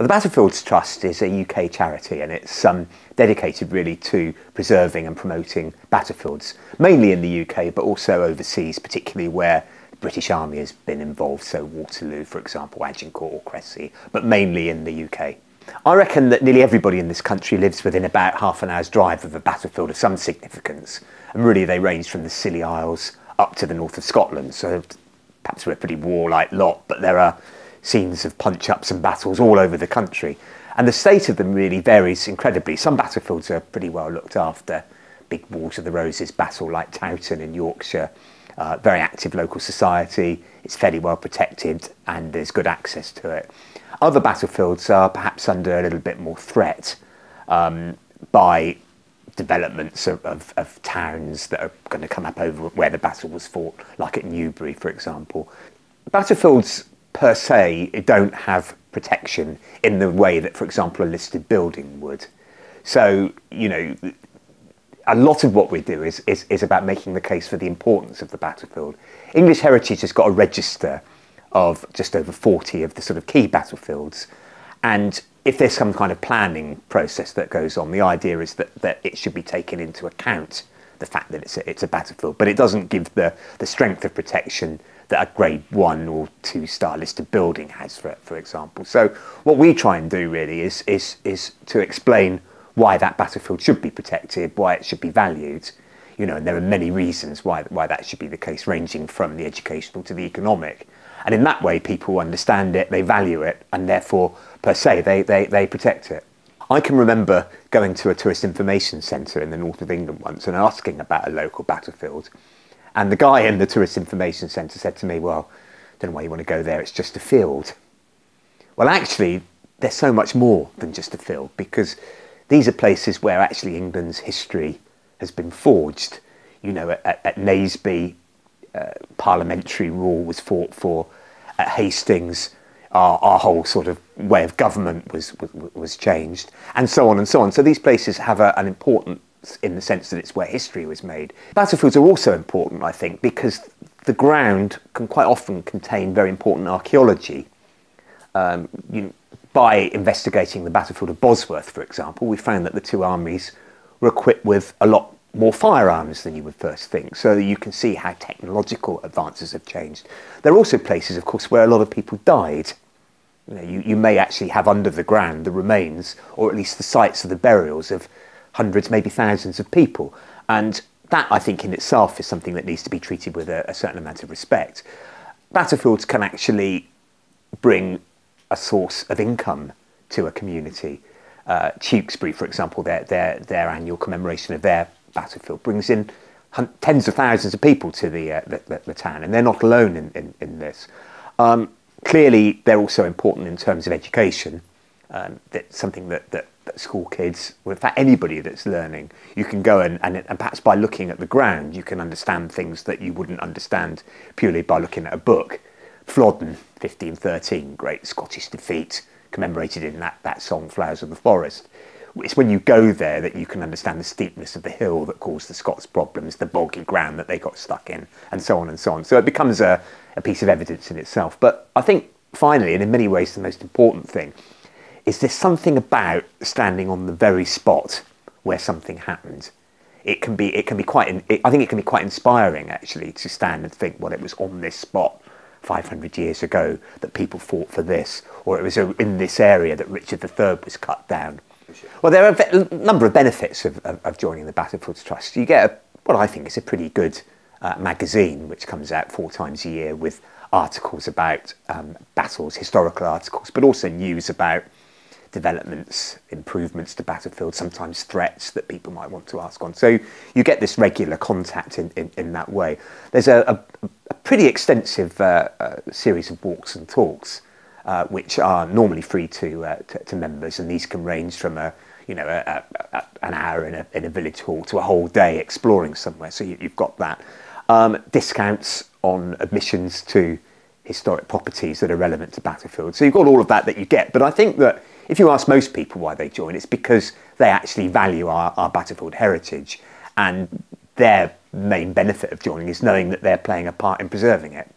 Well, the Battlefields Trust is a UK charity, and it's dedicated really to preserving and promoting battlefields, mainly in the UK, but also overseas, particularly where the British Army has been involved, so Waterloo, for example, Agincourt or Crecy, but mainly in the UK. I reckon that nearly everybody in this country lives within about half an hour's drive of a battlefield of some significance, and really they range from the Scilly Isles up to the north of Scotland, so perhaps we're a pretty warlike lot, but there are scenes of punch-ups and battles all over the country. And the state of them really varies incredibly. Some battlefields are pretty well looked after. Big Wars of the Roses battle like Towton in Yorkshire. Very active local society. It's fairly well protected and there's good access to it. Other battlefields are perhaps under a little bit more threat by developments of towns that are going to come up over where the battle was fought, like at Newbury, for example. Battlefields per se don't have protection in the way that, for example, a listed building would. So, you know, a lot of what we do is about making the case for the importance of the battlefield. English Heritage has got a register of just over 40 of the sort of key battlefields, and if there's some kind of planning process that goes on, the idea is that it should be taken into account, the fact that it's a battlefield, but it doesn't give the strength of protection that a grade 1 or 2 star listed building has, for example. So what we try and do really is to explain why that battlefield should be protected, why it should be valued, you know, and there are many reasons why that should be the case, ranging from the educational to the economic. And in that way, people understand it, they value it, and therefore, per se, they protect it. I can remember going to a tourist information centre in the north of England once and asking about a local battlefield. And the guy in the tourist information centre said to me, well, I don't know why you want to go there, it's just a field. Well, actually, there's so much more than just a field, because these are places where actually England's history has been forged. You know, at Naseby, parliamentary rule was fought for. At Hastings, our whole sort of way of government was changed, and so on and so on. So these places have an importance in the sense that it's where history was made. Battlefields are also important, I think, because the ground can quite often contain very important archaeology. By investigating the battlefield of Bosworth, for example, we found that the two armies were equipped with a lot more firearms than you would first think, so that you can see how technological advances have changed. There are also places, of course, where a lot of people died. You know, you may actually have under the ground the remains, or at least the sites of the burials of hundreds, maybe thousands of people. And that, I think, in itself is something that needs to be treated with a certain amount of respect. Battlefields can actually bring a source of income to a community. Tewkesbury, for example, their annual commemoration of their battlefield brings in tens of thousands of people to the town, and they're not alone in this. Clearly, they're also important in terms of education. That's something that school kids, or in fact anybody that's learning, you can go and perhaps by looking at the ground, you can understand things that you wouldn't understand purely by looking at a book. Flodden, 1513, great Scottish defeat, commemorated in that song, Flowers of the Forest. It's when you go there that you can understand the steepness of the hill that caused the Scots problems, the boggy ground that they got stuck in, and so on and so on. So it becomes a piece of evidence in itself. But I think, finally, and in many ways the most important thing, is there's something about standing on the very spot where something happened. I think it can be quite inspiring, actually, to stand and think, well, it was on this spot 500 years ago that people fought for this, or it was in this area that Richard III was cut down. Well, there are a number of benefits of joining the Battlefields Trust. You get what I think is a pretty good magazine, which comes out 4 times a year with articles about battles, historical articles, but also news about developments, improvements to battlefields, sometimes threats that people might want to ask on. So you get this regular contact in that way. There's a pretty extensive series of walks and talks, which are normally free to members, and these can range from an hour in a village hall to a whole day exploring somewhere. So you've got that. Discounts on admissions to historic properties that are relevant to battlefields. So you've got all of that you get. But I think that if you ask most people why they join, it's because they actually value our battlefield heritage, and their main benefit of joining is knowing that they're playing a part in preserving it.